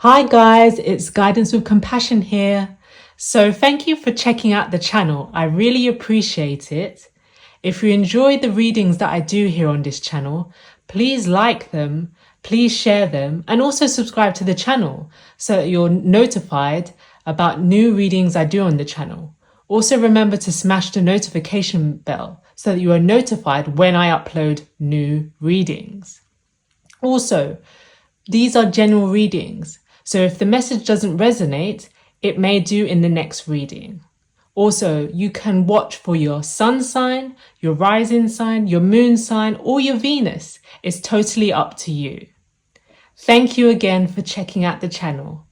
Hi guys, it's Guidance with Compassion here. So thank you for checking out the channel. I really appreciate it. If you enjoy the readings that I do here on this channel, please like them, please share them, and also subscribe to the channel so that you're notified about new readings I do on the channel. Also remember to smash the notification bell so that you are notified when I upload new readings. Also, these are general readings, so if the message doesn't resonate, it may do in the next reading. Also, you can watch for your sun sign, your rising sign, your moon sign, or your Venus. It's totally up to you. Thank you again for checking out the channel.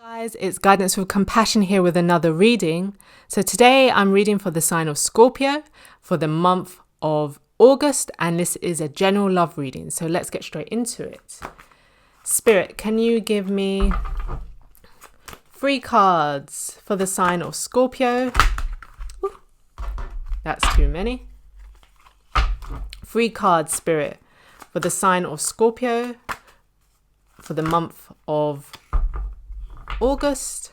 Guys, it's Guidance with Compassion here with another reading. So today I'm reading for the sign of Scorpio for the month of August, and this is a general love reading. So let's get straight into it. Spirit, can you give me 3 cards for the sign of Scorpio? Ooh, that's too many. 3 cards, Spirit, for the sign of Scorpio for the month of August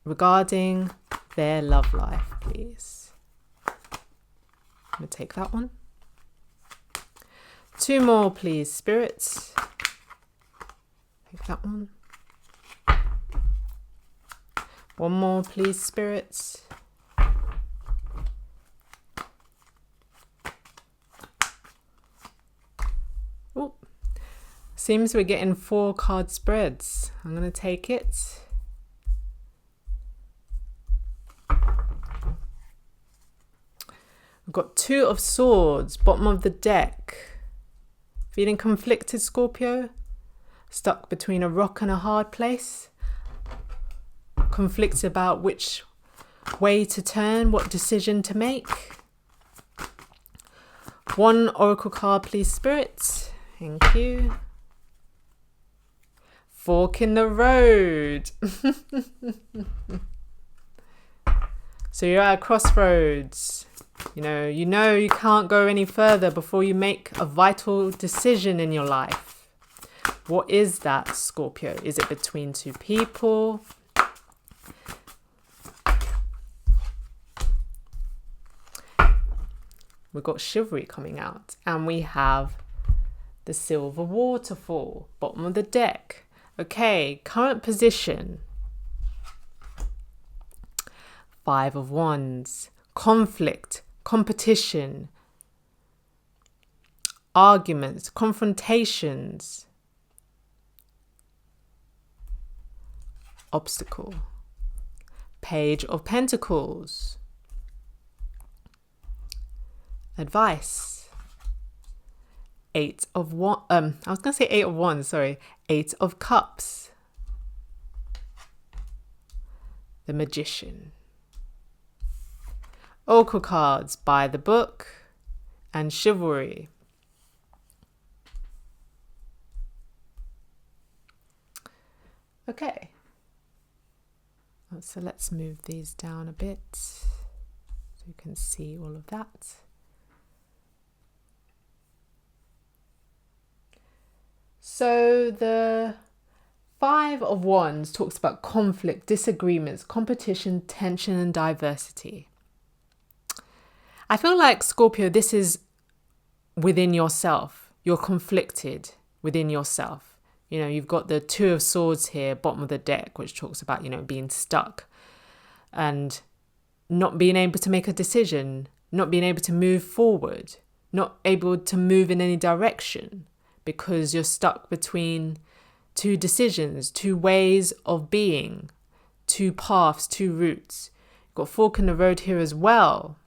regarding their love life, please. I'm going to take that one. 2 more, please, spirits. Take that one. 1 more, please, spirits. Oh, seems we're getting 4 card spreads. I'm going to take it. I've got 2 of Swords, bottom of the deck. Feeling conflicted, Scorpio? Stuck between a rock and a hard place? Conflicted about which way to turn, what decision to make? 1 oracle card, please, spirits. Thank you. Fork in the road. So you're at a crossroads. You know you can't go any further before you make a vital decision in your life. What is that, Scorpio? Is it between 2 people? We've got chivalry coming out, and we have the silver waterfall, bottom of the deck. Okay, current position. 5 of Wands, conflict, competition, arguments, confrontations, obstacle. Page of Pentacles, advice. 8 of Wands, 8 of Cups, the Magician. Oracle cards, by the book, and chivalry. Okay. So let's move these down a bit so you can see all of that. So the 5 of Wands talks about conflict, disagreements, competition, tension, and diversity. I feel like, Scorpio, this is within yourself. You're conflicted within yourself. You know, you've got the 2 of Swords here, bottom of the deck, which talks about, being stuck and not being able to make a decision, not being able to move forward, not able to move in any direction because you're stuck between 2 decisions, 2 ways of being, 2 paths, 2 routes. You've got fork in the road here as well,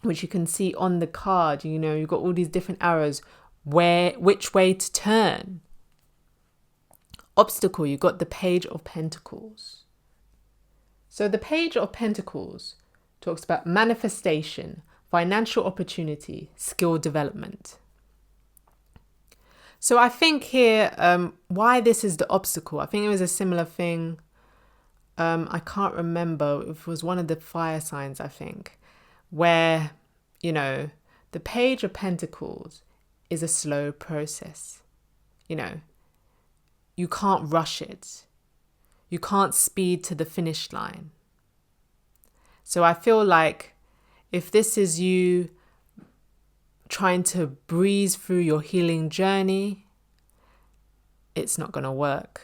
which you can see on the card. You've got all these different arrows, which way to turn. Obstacle, you've got the Page of Pentacles. So the Page of Pentacles talks about manifestation, financial opportunity, skill development. So I think here, why this is the obstacle, I think it was a similar thing. I can't remember, it was one of the fire signs, I think, where, the Page of Pentacles is a slow process. you can't rush it. You can't speed to the finish line. So I feel like if this is you trying to breeze through your healing journey, it's not going to work.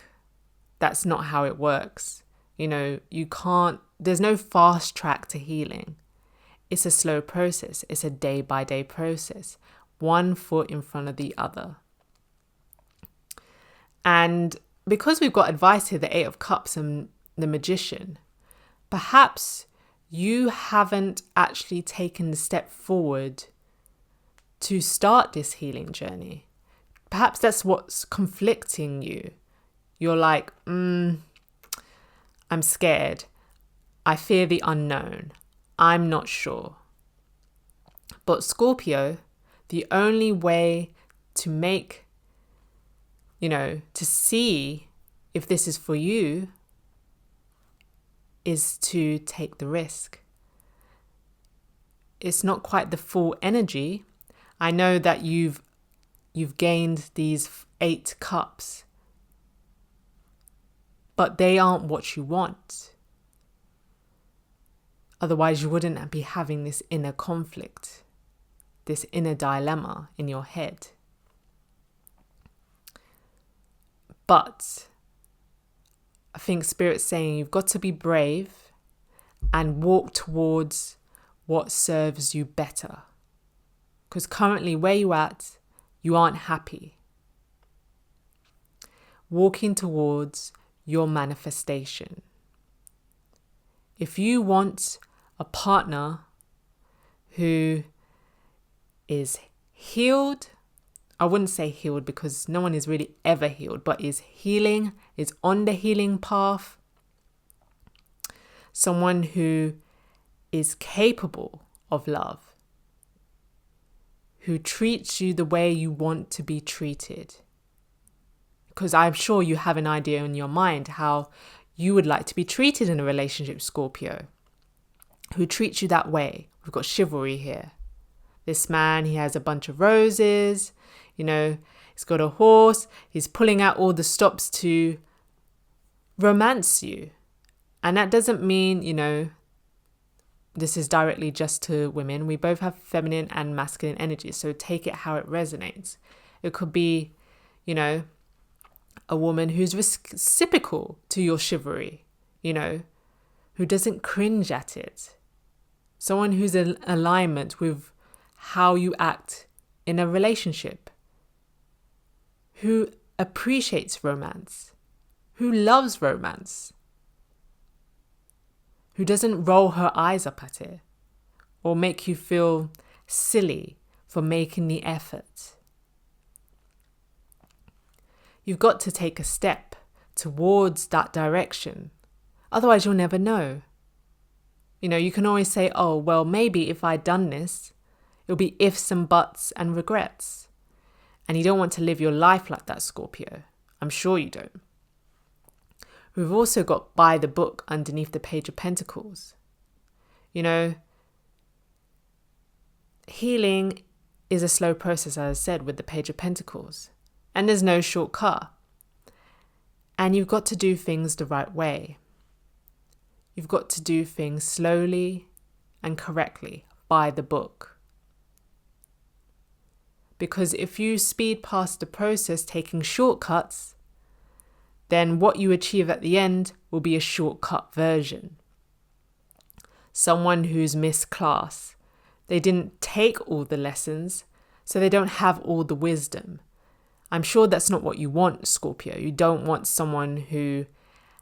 That's not how it works. There's no fast track to healing. It's a slow process. It's a day by day process, one foot in front of the other. And because we've got advice here, the Eight of Cups and the Magician, perhaps you haven't actually taken the step forward to start this healing journey. Perhaps that's what's conflicting you. You're like, I'm scared. I fear the unknown. I'm not sure. But Scorpio, the only way to to see if this is for you is to take the risk. It's not quite the full energy. I know that you've gained these 8 cups, but they aren't what you want. Otherwise, you wouldn't be having this inner conflict, this inner dilemma in your head. But I think Spirit's saying you've got to be brave and walk towards what serves you better. Because currently where you're at, you aren't happy. Walking towards your manifestation. If you want a partner who is healed, I wouldn't say healed because no one is really ever healed, but is healing, is on the healing path. Someone who is capable of love, who treats you the way you want to be treated. Because I'm sure you have an idea in your mind how you would like to be treated in a relationship, Scorpio. Who treats you that way. We've got chivalry here. This man, he has a bunch of roses, he's got a horse, he's pulling out all the stops to romance you. And that doesn't mean, this is directly just to women. We both have feminine and masculine energy, so take it how it resonates. It could be, a woman who's reciprocal to your chivalry, who doesn't cringe at it. Someone who's in alignment with how you act in a relationship, who appreciates romance, who loves romance, who doesn't roll her eyes up at it or make you feel silly for making the effort. You've got to take a step towards that direction. Otherwise, you'll never know. You can always say, oh, well, maybe if I'd done this, it'll be ifs and buts and regrets. And you don't want to live your life like that, Scorpio. I'm sure you don't. We've also got by the book underneath the Page of Pentacles. Healing is a slow process, as I said, with the Page of Pentacles. And there's no shortcut. And you've got to do things the right way. You've got to do things slowly and correctly by the book. Because if you speed past the process taking shortcuts, then what you achieve at the end will be a shortcut version. Someone who's missed class. They didn't take all the lessons, so they don't have all the wisdom. I'm sure that's not what you want, Scorpio. You don't want someone who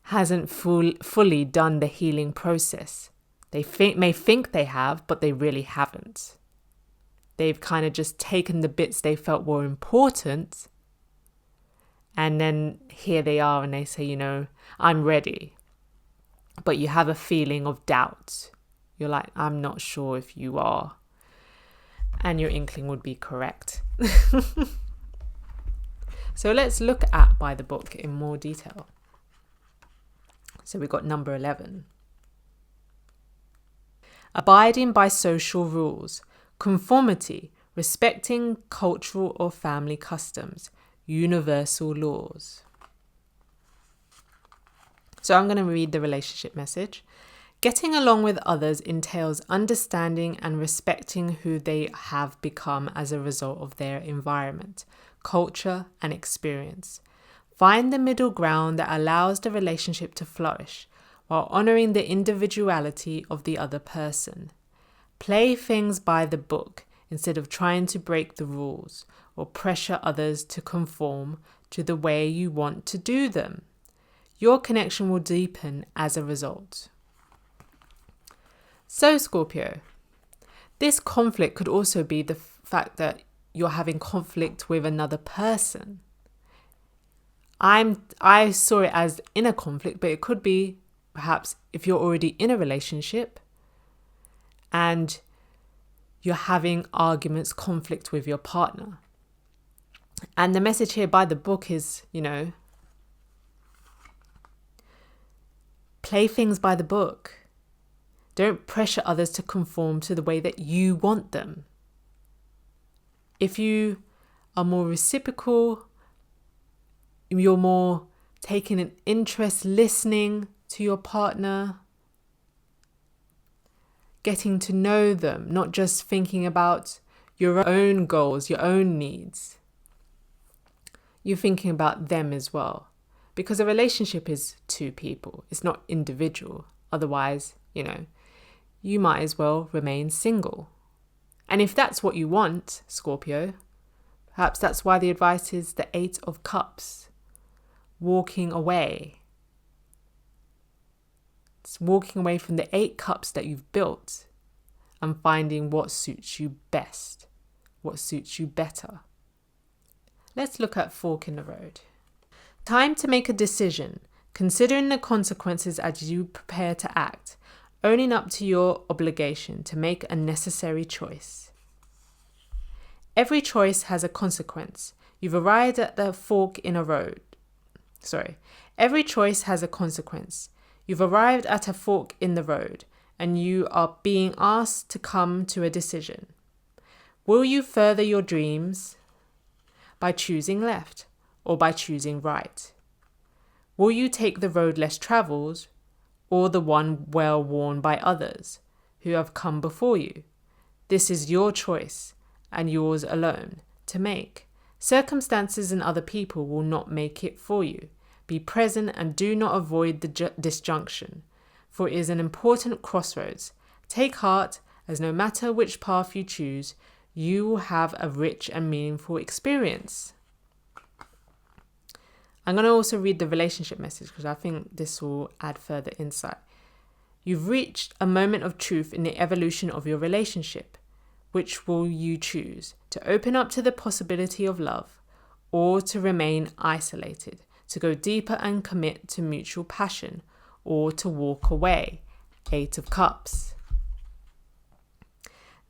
hasn't fully done the healing process. They may think they have, but they really haven't. They've kind of just taken the bits they felt were important, and then here they are and they say, I'm ready. But you have a feeling of doubt. You're like, I'm not sure if you are. And your inkling would be correct. So let's look at by the book in more detail. So we've got number 11. Abiding by social rules, conformity, respecting cultural or family customs, universal laws. So I'm going to read the relationship message. Getting along with others entails understanding and respecting who they have become as a result of their environment, culture, and experience. Find the middle ground that allows the relationship to flourish while honoring the individuality of the other person. Play things by the book instead of trying to break the rules or pressure others to conform to the way you want to do them. Your connection will deepen as a result. So, Scorpio, this conflict could also be the fact that you're having conflict with another person. I saw it as inner conflict, but it could be perhaps if you're already in a relationship and you're having arguments, conflict with your partner. And the message here by the book is, play things by the book. Don't pressure others to conform to the way that you want them. If you are more reciprocal, you're more taking an interest, listening to your partner, getting to know them, not just thinking about your own goals, your own needs. You're thinking about them as well. Because a relationship is two people. It's not individual. Otherwise, you might as well remain single. And if that's what you want, Scorpio, perhaps that's why the advice is the 8 of Cups. Walking away. It's walking away from the 8 cups that you've built and finding what suits you best, what suits you better. Let's look at fork in the road. Time to make a decision, considering the consequences as you prepare to act, owning up to your obligation to make a necessary choice. Every choice has a consequence. You've arrived at the fork in a road. Every choice has a consequence. You've arrived at a fork in the road and you are being asked to come to a decision. Will you further your dreams by choosing left or by choosing right? Will you take the road less travelled or the one well worn by others who have come before you? This is your choice and yours alone to make. Circumstances and other people will not make it for you. Be present and do not avoid the disjunction, for it is an important crossroads. Take heart, as no matter which path you choose, you will have a rich and meaningful experience. I'm going to also read the relationship message because I think this will add further insight. You've reached a moment of truth in the evolution of your relationship. Which will you choose? To open up to the possibility of love or to remain isolated, to go deeper and commit to mutual passion or to walk away? 8 of Cups.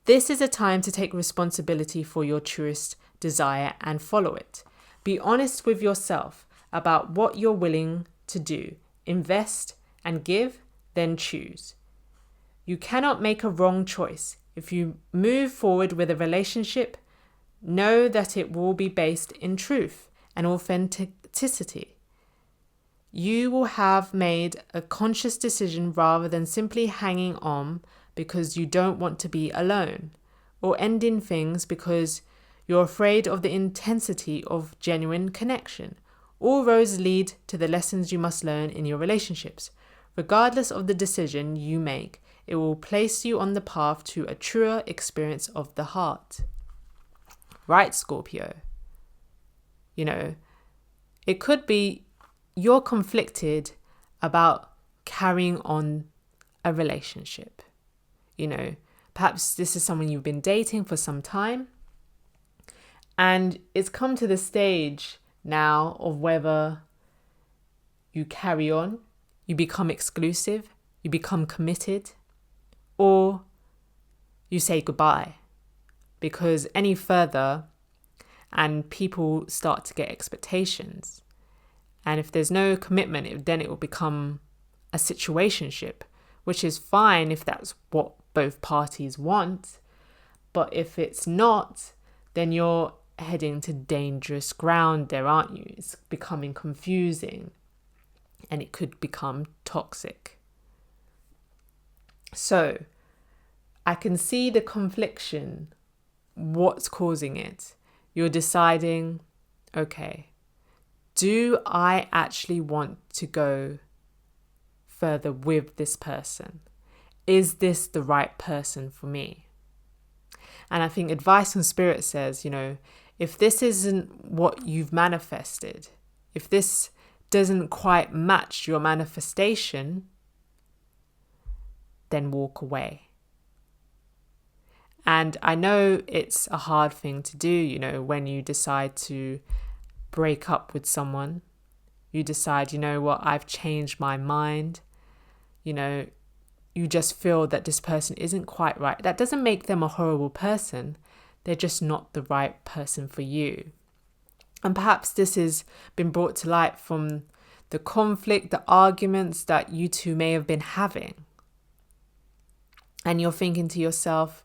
This is a time to take responsibility for your truest desire and follow it. Be honest with yourself about what you're willing to do. Invest and give, then choose. You cannot make a wrong choice. If you move forward with a relationship, know that it will be based in truth and authenticity. You will have made a conscious decision rather than simply hanging on because you don't want to be alone, or ending things because you're afraid of the intensity of genuine connection. All roads lead to the lessons you must learn in your relationships. Regardless of the decision you make, it will place you on the path to a truer experience of the heart. Right, Scorpio? It could be you're conflicted about carrying on a relationship. Perhaps this is someone you've been dating for some time and it's come to the stage now of whether you carry on, you become exclusive, you become committed, or you say goodbye, because any further and people start to get expectations. And if there's no commitment, then it will become a situationship, which is fine if that's what both parties want. But if it's not, then you're heading to dangerous ground there, aren't you? It's becoming confusing. and it could become toxic. So I can see the confliction, what's causing it. You're deciding, okay, do I actually want to go further with this person? Is this the right person for me? And I think advice from Spirit says, if this isn't what you've manifested, if this doesn't quite match your manifestation, then walk away. And I know it's a hard thing to do, when you decide to break up with someone. You decide, I've changed my mind. You just feel that this person isn't quite right. That doesn't make them a horrible person. They're just not the right person for you. And perhaps this has been brought to light from the conflict, the arguments that you two may have been having. And you're thinking to yourself,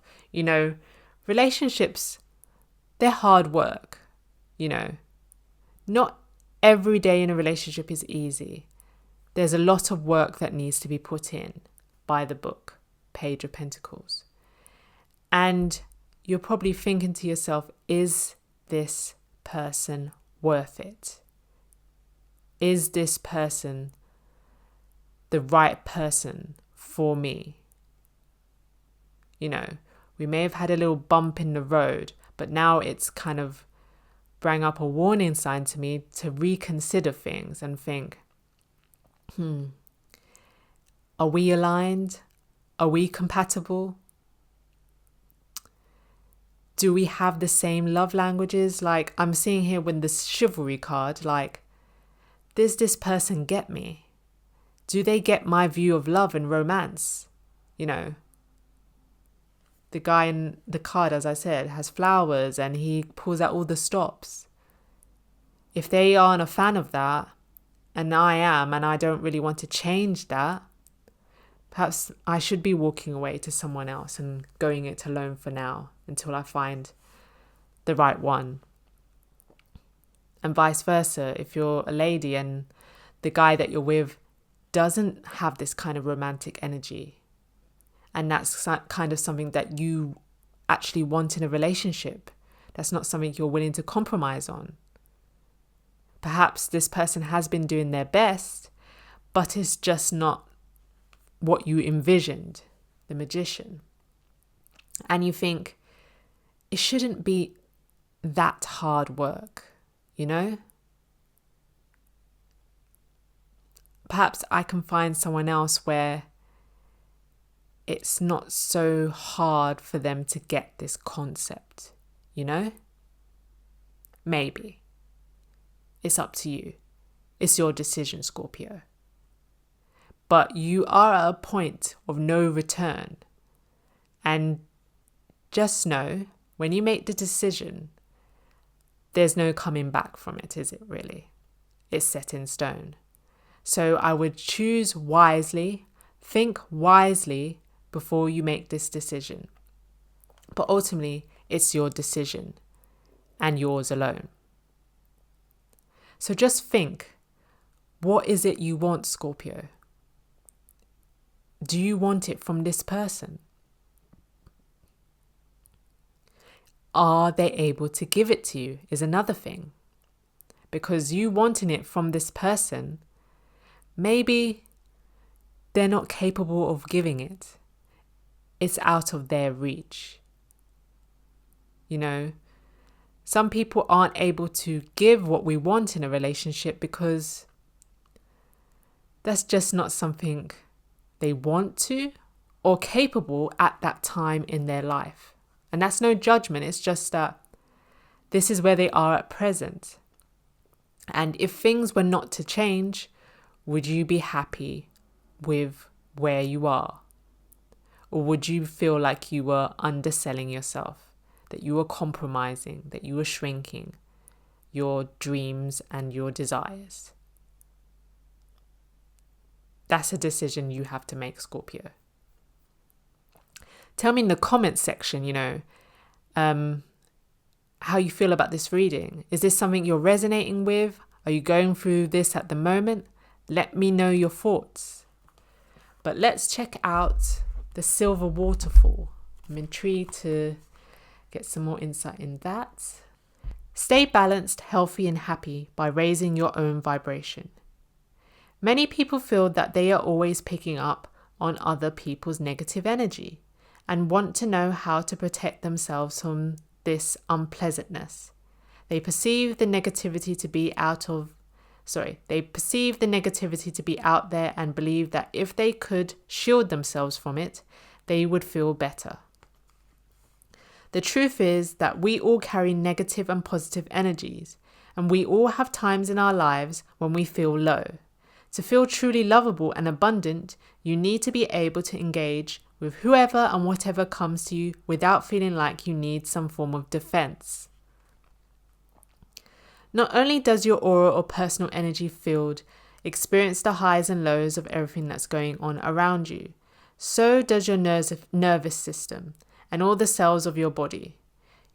relationships, they're hard work, Not every day in a relationship is easy. There's a lot of work that needs to be put in by the book, Page of Pentacles. And you're probably thinking to yourself, is this person worth it? Is this person the right person for me? We may have had a little bump in the road, but now it's kind of bring up a warning sign to me to reconsider things and think, are we aligned? Are we compatible? Do we have the same love languages? Like I'm seeing here with this chivalry card, like, does this person get me? Do they get my view of love and romance? The guy in the card, as I said, has flowers and he pulls out all the stops. If they aren't a fan of that, and I am, and I don't really want to change that, perhaps I should be walking away to someone else and going it alone for now until I find the right one. And vice versa, if you're a lady and the guy that you're with doesn't have this kind of romantic energy, and that's kind of something that you actually want in a relationship, that's not something you're willing to compromise on. Perhaps this person has been doing their best, but it's just not what you envisioned, the Magician. And you think, it shouldn't be that hard work, Perhaps I can find someone else where it's not so hard for them to get this concept, Maybe. It's up to you. It's your decision, Scorpio. But you are at a point of no return. And just know, when you make the decision, there's no coming back from it, is it really? It's set in stone. So I would choose wisely, think wisely before you make this decision. But ultimately, it's your decision and yours alone. So just think, what is it you want, Scorpio? Do you want it from this person? Are they able to give it to you is another thing. Because you wanting it from this person, maybe they're not capable of giving it. It's out of their reach. Some people aren't able to give what we want in a relationship because that's just not something they want to or capable at that time in their life. And that's no judgment. It's just that this is where they are at present. And if things were not to change, would you be happy with where you are? Or would you feel like you were underselling yourself, that you were compromising, that you were shrinking your dreams and your desires? That's a decision you have to make, Scorpio. Tell me in the comments section, how you feel about this reading. Is this something you're resonating with? Are you going through this at the moment? Let me know your thoughts. But let's check out the silver waterfall. I'm intrigued to get some more insight in that. Stay balanced, healthy, and happy by raising your own vibration. Many people feel that they are always picking up on other people's negative energy and want to know how to protect themselves from this unpleasantness. They perceive the negativity to be out there and believe that if they could shield themselves from it, they would feel better. The truth is that we all carry negative and positive energies, and we all have times in our lives when we feel low. To feel truly lovable and abundant, you need to be able to engage with whoever and whatever comes to you without feeling like you need some form of defense. Not only does your aura or personal energy field experience the highs and lows of everything that's going on around you, so does your nervous system and all the cells of your body.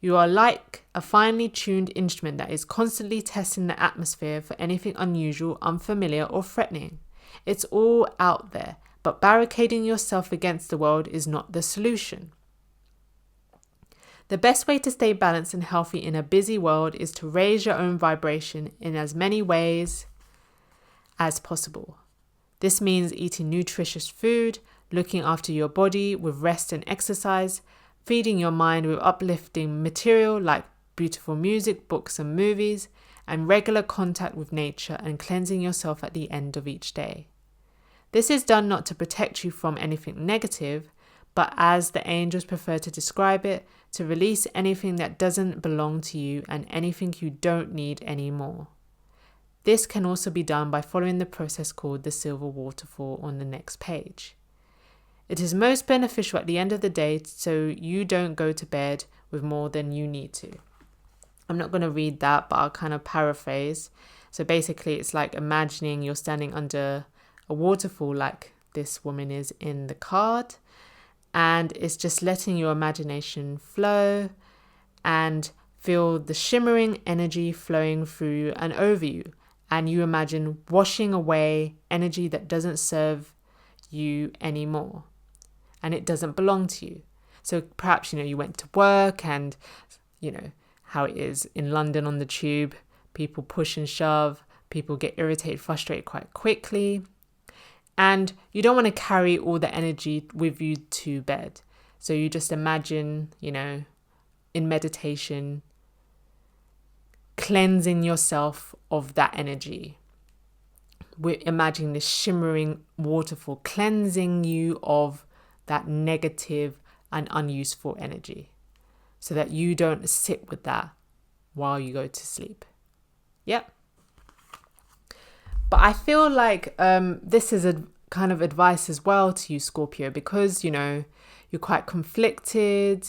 You are like a finely tuned instrument that is constantly testing the atmosphere for anything unusual, unfamiliar, or threatening. It's all out there, but barricading yourself against the world is not the solution. The best way to stay balanced and healthy in a busy world is to raise your own vibration in as many ways as possible. This means eating nutritious food, looking after your body with rest and exercise, feeding your mind with uplifting material like beautiful music, books and movies, and regular contact with nature and cleansing yourself at the end of each day. This is done not to protect you from anything negative, but as the angels prefer to describe it, to release anything that doesn't belong to you and anything you don't need anymore. This can also be done by following the process called the silver waterfall on the next page. It is most beneficial at the end of the day so you don't go to bed with more than you need to. I'm not going to read that, but I'll kind of paraphrase. So basically, it's like imagining you're standing under a waterfall like this woman is in the card, and it's just letting your imagination flow and feel the shimmering energy flowing through and over you. And you imagine washing away energy that doesn't serve you anymore and it doesn't belong to you. So perhaps, you went to work and, how it is in London on the tube, people push and shove, people get irritated, frustrated quite quickly. And you don't want to carry all the energy with you to bed. So you just imagine, in meditation, cleansing yourself of that energy. We're imagining this shimmering waterfall cleansing you of that negative and unuseful energy so that you don't sit with that while you go to sleep. Yep. But I feel like this is a kind of advice as well to you, Scorpio, because, you're quite conflicted.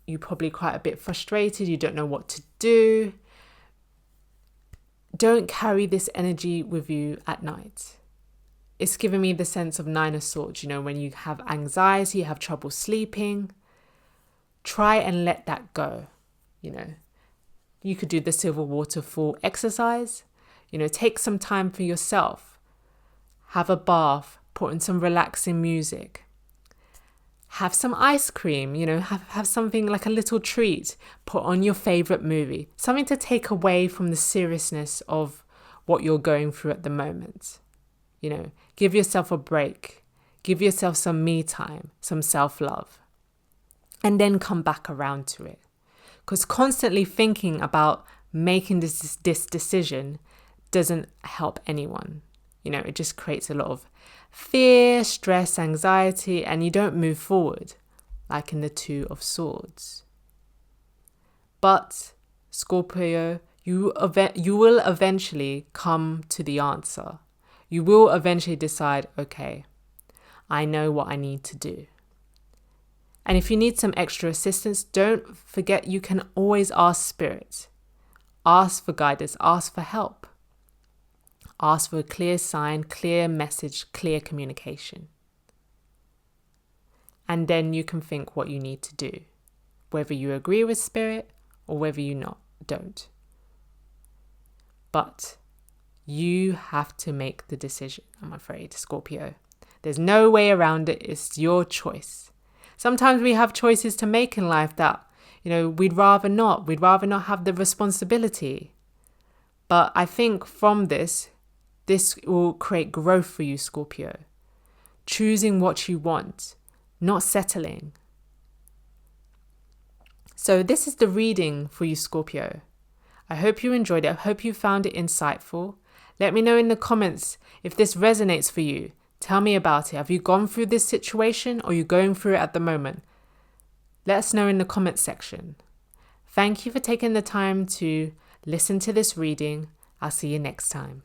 You're probably quite a bit frustrated. You don't know what to do. Don't carry this energy with you at night. It's giving me the sense of Nine of Swords, when you have anxiety, you have trouble sleeping, try and let that go, You could do the silver waterfall exercise, take some time for yourself, have a bath, put in some relaxing music, have some ice cream, have something like a little treat, put on your favorite movie, something to take away from the seriousness of what you're going through at the moment. Give yourself a break, give yourself some me time, some self-love, and then come back around to it. Because constantly thinking about making this decision doesn't help anyone. It just creates a lot of fear, stress, anxiety, and you don't move forward, like in the Two of Swords. But Scorpio, you will eventually come to the answer. You will eventually decide, okay, I know what I need to do. And if you need some extra assistance, don't forget you can always ask Spirit. Ask for guidance, ask for help. Ask for a clear sign, clear message, clear communication. And then you can think what you need to do, whether you agree with Spirit or whether you don't. But You have to make the decision, I'm afraid, Scorpio. There's no way around it. It's your choice. Sometimes we have choices to make in life that, we'd rather not. We'd rather not have the responsibility. But I think from this will create growth for you, Scorpio. Choosing what you want, not settling. So this is the reading for you, Scorpio. I hope you enjoyed it. I hope you found it insightful. Let me know in the comments if this resonates for you. Tell me about it. Have you gone through this situation or are you going through it at the moment? Let us know in the comments section. Thank you for taking the time to listen to this reading. I'll see you next time.